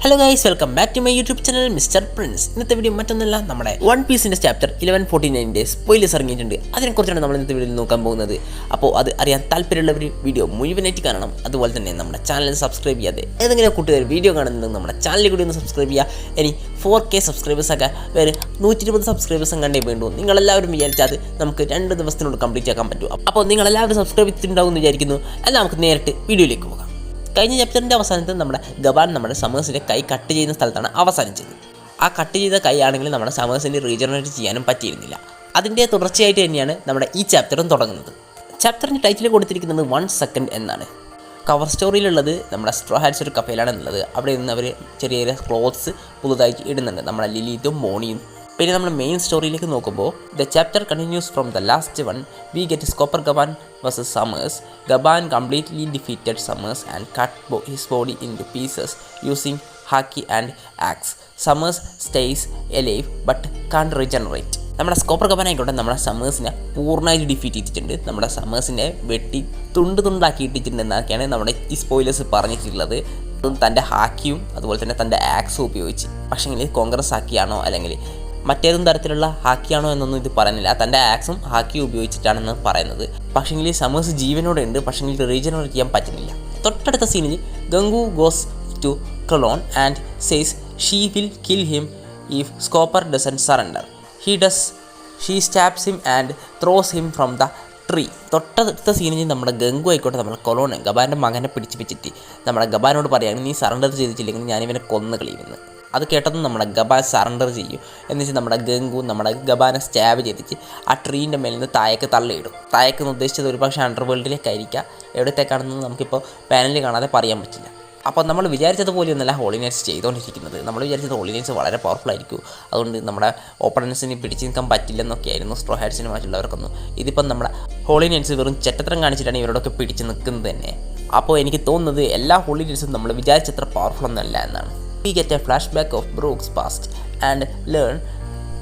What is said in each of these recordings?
Hello guys, welcome back to my YouTube channel mister Prince. ഇന്നത്തെ video മറ്റൊന്നല്ല, നമ്മുടെ One പീസിൻ്റെ ചാപ്റ്റർ 1149 സ്പോയിലേഴ്സ് ഇറങ്ങിയിട്ടുണ്ട്. അതിനെക്കുറിച്ചാണ് നമ്മൾ ഇന്നത്തെ വീഡിയോയിൽ നോക്കാൻ പോകുന്നത്. അപ്പോൾ അത് അറിയാൻ താല്പര്യമുള്ളവർ വീഡിയോ മുഴുവനായിട്ട് കാണണം. അതുപോലെ തന്നെ നമ്മുടെ ചാനൽ സബ്സ്ക്രൈബ് ചെയ്യാതെ ഏതെങ്കിലും കൂട്ടുകാർ വീഡിയോ കാണുന്നത് നമ്മുടെ ചാനലിൽ കൂടി ഒന്ന് സബ്സ്ക്രൈബ് ചെയ്യുക. ഇനി 4K സബ്സ്ക്രൈബേഴ്സൊക്കെ വേറെ 120 സബ്സ്ക്രൈബേഴ്സും കണ്ടേ വേണ്ടു. നിങ്ങളെല്ലാവരും വിചാരിച്ചാൽ നമുക്ക് 2 ദിവസത്തിനോട് കംപ്ലീറ്റ് ആക്കാൻ പറ്റും. അപ്പോൾ നിങ്ങളെല്ലാവരും സബ്സ്ക്രൈബ് ചെയ്തിട്ടുണ്ടാവും എന്ന് വിചാരിക്കുന്നു. എന്നാൽ നമുക്ക് നേരിട്ട് വീഡിയോയിലേക്ക് പോകാം. കഴിഞ്ഞ ചാപ്റ്ററിൻ്റെ അവസാനത്തിൽ നമ്മുടെ ഗബാൻ നമ്മുടെ സമേഴ്സിൻ്റെ കൈ കട്ട് ചെയ്യുന്ന സ്ഥലത്താണ് അവസാനിച്ചത്. ആ കട്ട് ചെയ്ത കൈ ആണെങ്കിൽ നമ്മുടെ സമേഴ്സിൻ്റെ റീജനറേറ്റ് ചെയ്യാനും പറ്റിയിരുന്നില്ല. അതിൻ്റെ തുടർച്ചയായിട്ട് തന്നെയാണ് നമ്മുടെ ഈ ചാപ്റ്ററും തുടങ്ങുന്നത്. ചാപ്റ്ററിൻ്റെ ടൈറ്റിൽ കൊടുത്തിരിക്കുന്നത് 1 സെക്കൻഡ് എന്നാണ്. കവർ സ്റ്റോറിയിലുള്ളത് നമ്മുടെ സ്ട്രോ ഹാറ്റ്സ് ഒരു കഫയിലാണ് ഉള്ളത്. അവിടെ നിന്ന് അവർ ചെറിയ ചെറിയ ക്ലോത്ത്സ് പുതുതായിട്ട് ഇടുന്നുണ്ട്, നമ്മുടെ ലിലിത്തും മോണിയും. പിന്നെ നമ്മൾ മെയിൻ സ്റ്റോറിയിലേക്ക് നോക്കുമ്പോൾ the chapter continues from the last one. We get Scopper Gaban versus Somers. Gaban completely defeated Somers and cut his body in two pieces using haki and axe. Somers stays alive but can't regenerate. നമ്മുടെ Scopper ഗബാൻ ആയിക്കോട്ടെ നമ്മുടെ സമേഴ്സിനെ പൂർണ്ണമായിട്ട് defeat ചെയ്തിട്ടുണ്ട്. നമ്മുടെ സമേഴ്സിനെ വെട്ടി തുണ്ടാക്കി ഇട്ടിട്ടുണ്ട് എന്നൊക്കെയാണ് നമ്മുടെ ഈ സ്പോയിലേഴ്സ് പറഞ്ഞിട്ടുള്ളത്. തൻ്റെ ഹാക്കിയും അതുപോലെ തന്നെ തൻ്റെ ആക്സും ഉപയോഗിച്ച്. പക്ഷേങ്കിൽ കോൺഗ്രസ് ഹാക്കിയാണോ അല്ലെങ്കിൽ മറ്റേതും തരത്തിലുള്ള ഹാക്കിയാണോ എന്നൊന്നും ഇത് പറയുന്നില്ല. തൻ്റെ ആക്സും ഹാക്കിയും ഉപയോഗിച്ചിട്ടാണെന്ന് പറയുന്നത്. പക്ഷേങ്കിൽ സമേഴ്സ് ജീവനോടെ ഉണ്ട്, പക്ഷേങ്കിൽ റീജനറേറ്റ് ചെയ്യാൻ പറ്റുന്നില്ല. തൊട്ടടുത്ത സീനിൽ Gunko goes to clone and says she will kill him if Scopper doesn't surrender. She stabs him and throws him from the tree. തൊട്ടടുത്ത സീനിൽ നമ്മുടെ ഗംഗു ആയിക്കോട്ടെ നമ്മുടെ കൊലോൺ ഗബാൻ്റെ മകനെ പിടിച്ച് വെച്ചിട്ട് നമ്മുടെ ഗബാനോട് പറയുകയാണ്, നീ സറണ്ടർ ചെയ്തിട്ടില്ലെങ്കിൽ ഞാനിവനെ കൊന്നു കളയുമെന്ന്. അത് കേട്ടതും നമ്മുടെ ഗബാൻ സറണ്ടർ ചെയ്യും. എന്നുവെച്ചാൽ നമ്മുടെ ഗംഗു നമ്മുടെ ഗബാനെ സ്റ്റാബ് ചെയ്തിട്ട് ആ ട്രീൻ്റെ മേലിൽ നിന്ന് താഴേക്ക് തള്ളിയിടും. താഴേക്കെന്ന് ഉദ്ദേശിച്ചത് ഒരുപക്ഷെ അണ്ടർവേൾഡിലേക്കായിരിക്കാം. എവിടത്തേക്കാണെന്ന് നമുക്കിപ്പോൾ പാനലിൽ കാണാതെ പറയാൻ പറ്റില്ല. അപ്പോൾ നമ്മൾ വിചാരിച്ചതുപോലെയൊന്നല്ല ഹോളി നൈറ്റ്സ് ചെയ്തുകൊണ്ടിരിക്കുന്നത്. നമ്മൾ വിചാരിച്ചത് ഹോളി നൈറ്റ്സ് വളരെ പവർഫുൾ ആയിരിക്കും, അതുകൊണ്ട് നമ്മുടെ ഓപ്പണൻസിന് പിടിച്ച് നിൽക്കാൻ പറ്റില്ലെന്നൊക്കെയായിരുന്നു സ്ട്രോ ഹാറ്റ്സിന് മറ്റുള്ളവർക്കൊന്നും. ഇതിപ്പം നമ്മുടെ ഹോളി നൈറ്റ്സ് വെറും ചെറ്റത്തരം കാണിച്ചിട്ടാണ് ഇവരോടൊക്കെ പിടിച്ച് നിൽക്കുന്നത് തന്നെ. അപ്പോൾ എനിക്ക് തോന്നുന്നത് എല്ലാ ഹോളി നൈറ്റ്സും നമ്മൾ വിചാരിച്ചത്ര പവർഫുൾ ഒന്നല്ല എന്നാണ്. We get a flashback of Brook's past and learn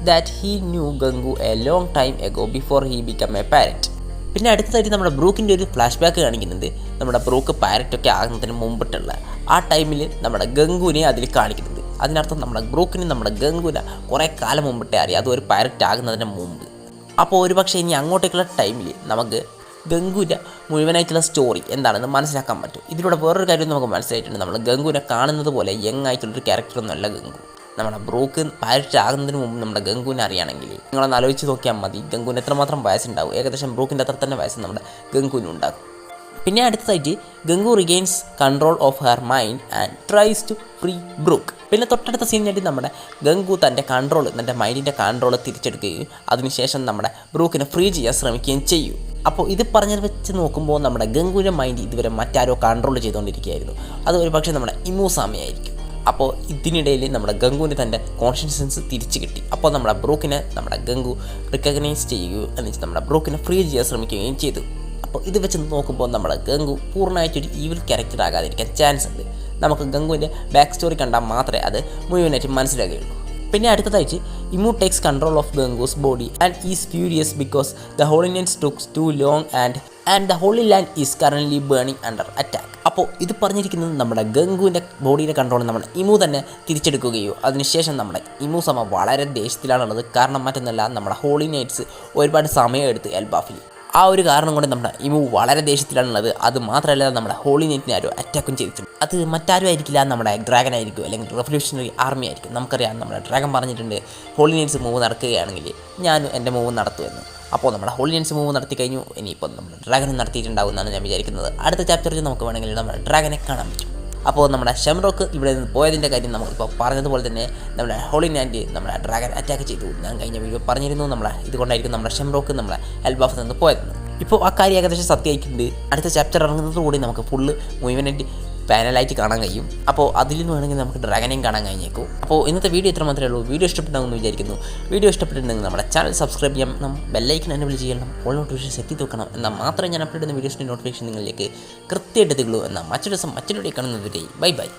that he knew Gangu a long time ago before he became a parrot. പിന്നെ അടുത്തതായിട്ട് നമ്മുടെ ബ്രൂക്കിൻ്റെ ഒരു ഫ്ലാഷ് ബാക്ക് കാണിക്കുന്നുണ്ട്. നമ്മുടെ ബ്രൂക്ക് പാരറ്റൊക്കെ ആകുന്നതിന് മുമ്പിട്ടുള്ള ആ ടൈമിൽ നമ്മുടെ ഗംഗുവിനെ അതിൽ കാണിക്കുന്നുണ്ട്. അതിനർത്ഥം നമ്മുടെ ബ്രൂക്കിന് നമ്മുടെ ഗംഗുവിനെ കുറേ കാലം മുമ്പിട്ടേ അറിയാം, അത് ഒരു പാരറ്റ് ആകുന്നതിന് മുമ്പ്. അപ്പോൾ ഒരു പക്ഷേ ഇനി അങ്ങോട്ടേക്കുള്ള ടൈമിൽ നമുക്ക് ഗംഗുവിൻ്റെ മുഴുവനായിട്ടുള്ള സ്റ്റോറി എന്താണെന്ന് മനസ്സിലാക്കാൻ പറ്റും. ഇതിലൂടെ വേറൊരു കാര്യം നമുക്ക് മനസ്സിലായിട്ടുണ്ട്. നമ്മൾ ഗംഗുവിനെ കാണുന്നത് പോലെ യങ് ആയിട്ടുള്ളൊരു ക്യാരക്ടറൊന്നുമല്ല ഗംഗു. നമ്മുടെ ബ്രൂക്ക് പാരറ്റ് ആകുന്നതിന് മുമ്പ് നമ്മുടെ ഗംഗുവിനെ അറിയുകയാണെങ്കിൽ നിങ്ങളൊന്ന് ആലോചിച്ച് നോക്കിയാൽ മതി, ഗംഗുവിന് എത്രമാത്രം വയസ്സുണ്ടാവും. ഏകദേശം ബ്രൂക്കിൻ്റെ അത്ര തന്നെ വയസ്സ് നമ്മുടെ ഗംഗുവിനുണ്ടാകും. പിന്നെ അടുത്തതായിട്ട് Gunko regains control of her mind and tries to free Brook. പിന്നെ തൊട്ടടുത്ത സീനിനായിട്ട് നമ്മുടെ ഗംഗു തൻ്റെ തൻ്റെ മൈൻഡിൻ്റെ കൺട്രോൾ തിരിച്ചെടുക്കുകയും അതിനുശേഷം നമ്മുടെ ബ്രൂക്കിനെ ഫ്രീ ചെയ്യാൻ ശ്രമിക്കുകയും ചെയ്യും. അപ്പോൾ ഇത് പറഞ്ഞത് വെച്ച് നോക്കുമ്പോൾ നമ്മുടെ ഗംഗുവിൻ്റെ മൈൻഡ് ഇതുവരെ മറ്റാരോ കൺട്രോൾ ചെയ്തുകൊണ്ടിരിക്കുകയായിരുന്നു. അത് ഒരു പക്ഷേ നമ്മുടെ ഇമൂസാമയായിരിക്കും. അപ്പോൾ ഇതിനിടയിൽ നമ്മുടെ ഗംഗുവിന് തൻ്റെ കോൺഷ്യൻസൻസ് തിരിച്ചു കിട്ടി. അപ്പോൾ നമ്മുടെ ബ്രൂക്കിനെ നമ്മുടെ ഗംഗു റിക്കഗ്നൈസ് ചെയ്യുകയും എന്നുവെച്ചാൽ നമ്മുടെ ബ്രൂക്കിനെ ഫ്രീ ചെയ്യാൻ ശ്രമിക്കുകയും ചെയ്തു. അപ്പോൾ ഇത് വെച്ച് നോക്കുമ്പോൾ നമ്മുടെ ഗംഗു പൂർണ്ണമായിട്ടൊരു ഈവിൽ ക്യാരക്ടർ ആകാതിരിക്കാൻ ചാൻസ് ഉണ്ട്. നമുക്ക് ഗംഗുവിൻ്റെ ബാക്ക് സ്റ്റോറി കണ്ടാൽ മാത്രമേ അത് മുഴുവനായിട്ട് മനസ്സിലാകുകയുള്ളൂ. പിന്നെ അടുത്തതായിട്ട് Imu takes control of Gunko's body and is furious because the holy knights took too long and the holy land is currently burning under attack. അപ്പോൾ ഇത് പറഞ്ഞിരിക്കുന്നത് നമ്മുടെ ഗംഗുവിൻ്റെ ബോഡിയുടെ കൺട്രോൾ നമ്മുടെ ഇമു തന്നെ തിരിച്ചെടുക്കുകയോ അതിനുശേഷം നമ്മുടെ ഇമു സമ വളരെ ദേഷ്യത്തിലാണുള്ളത്. കാരണം മറ്റൊന്നല്ല, നമ്മുടെ ഹോളി നൈറ്റ്സ് ഒരുപാട് സമയം എടുത്ത് എൽബാഫിൽ. ആ ഒരു കാരണം കൊണ്ട് നമ്മുടെ ഇമു വളരെ ദേഷ്യത്തിലാണുള്ളത്. അത് മാത്രമല്ല, നമ്മുടെ ഹോളി നൈറ്റിനെ ആരോ അറ്റാക്കും ചെയ്തിട്ടുണ്ട്. അത് മറ്റാരും ആയിരിക്കില്ല, നമ്മുടെ ഡ്രാഗൺ ആയിരിക്കും അല്ലെങ്കിൽ റെവല്യൂഷണറി ആർമി ആയിരിക്കും. നമുക്കറിയാം നമ്മുടെ ഡ്രാഗൺ പറഞ്ഞിട്ടുണ്ട് ഹോളി നൈറ്റ്സ് മൂവ് നടക്കുകയാണെങ്കിൽ ഞാനും എൻ്റെ മൂവ് നടത്തുമെന്ന്. അപ്പോൾ നമ്മുടെ ഹോളി നൈറ്റ്സ് മൂവ് നടത്തി കഴിഞ്ഞു. ഇനിയിപ്പോൾ നമ്മുടെ ഡ്രാഗനെ നടത്തിയിട്ടുണ്ടാവും എന്നാണ് ഞാൻ വിചാരിക്കുന്നത്. അടുത്ത ചാപ്റ്ററിൽ നമുക്ക് വേണമെങ്കിൽ നമ്മുടെ ഡ്രാഗനെ കാണാൻ പറ്റും. അപ്പോൾ നമ്മുടെ ഷെംറോക്ക് ഇവിടെ നിന്ന് പോയതിൻ്റെ കാര്യം നമുക്കിപ്പോൾ പറഞ്ഞതുപോലെ തന്നെ നമ്മുടെ ഹോളി നൈറ്റ് നമ്മുടെ ഡ്രാഗൺ അറ്റാക്ക് ചെയ്തു. ഞാൻ കഴിഞ്ഞ വീഡിയോ പറഞ്ഞിരുന്നു നമ്മളെ ഇതുകൊണ്ടായിരിക്കും നമ്മുടെ ഷെംറോക്ക് നമ്മളെ എൽബാഫിൽ നിന്ന് പോയതെന്ന്. ഇപ്പോൾ ആ കാര്യം ഏകദേശം സത്യമായിട്ടുണ്ട്. അടുത്ത ചാപ്റ്റർ ഇറങ്ങുന്നതോടുകൂടി നമുക്ക് ഫുള്ള് മുഴുവനായിട്ട് പാനലായിട്ട് കാണാൻ കഴിയും. അപ്പോൾ അതിൽ നിന്ന് വേണമെങ്കിൽ നമുക്ക് ഡ്രാഗനെയും കാണാൻ കഴിഞ്ഞേക്കും. അപ്പോൾ ഇന്നത്തെ വീഡിയോ ഇത്ര മാത്രമേ ഉള്ളൂ. വീഡിയോ ഇഷ്ടപ്പെട്ടാകുമെന്ന് വിചാരിക്കുന്നു. വീഡിയോ ഇഷ്ടപ്പെട്ടിട്ടുണ്ടെങ്കിൽ നമ്മുടെ ചാനൽ സബ്സ്ക്രൈബ് ചെയ്യണം, ബെല്ലൈക്കൻ എനേബിൾ ചെയ്യണം, ഓൾ നോട്ടിഫിക്കേഷൻ സെറ്റ് വെക്കണം. എന്നാൽ മാത്രമേ ഞാൻ അപ്ലോഡ് ചെയ്യുന്ന വീഡിയോസിൻ്റെ നോട്ടിഫിക്കേഷൻ നിങ്ങളിലേക്ക് കൃത്യമായിട്ട് എത്തുകയുള്ളൂ. എന്നാൽ മറ്റൊരു ദിവസം മറ്റൊരു വീഡിയോ കാണുന്നതുവരെ ബൈ ബൈ.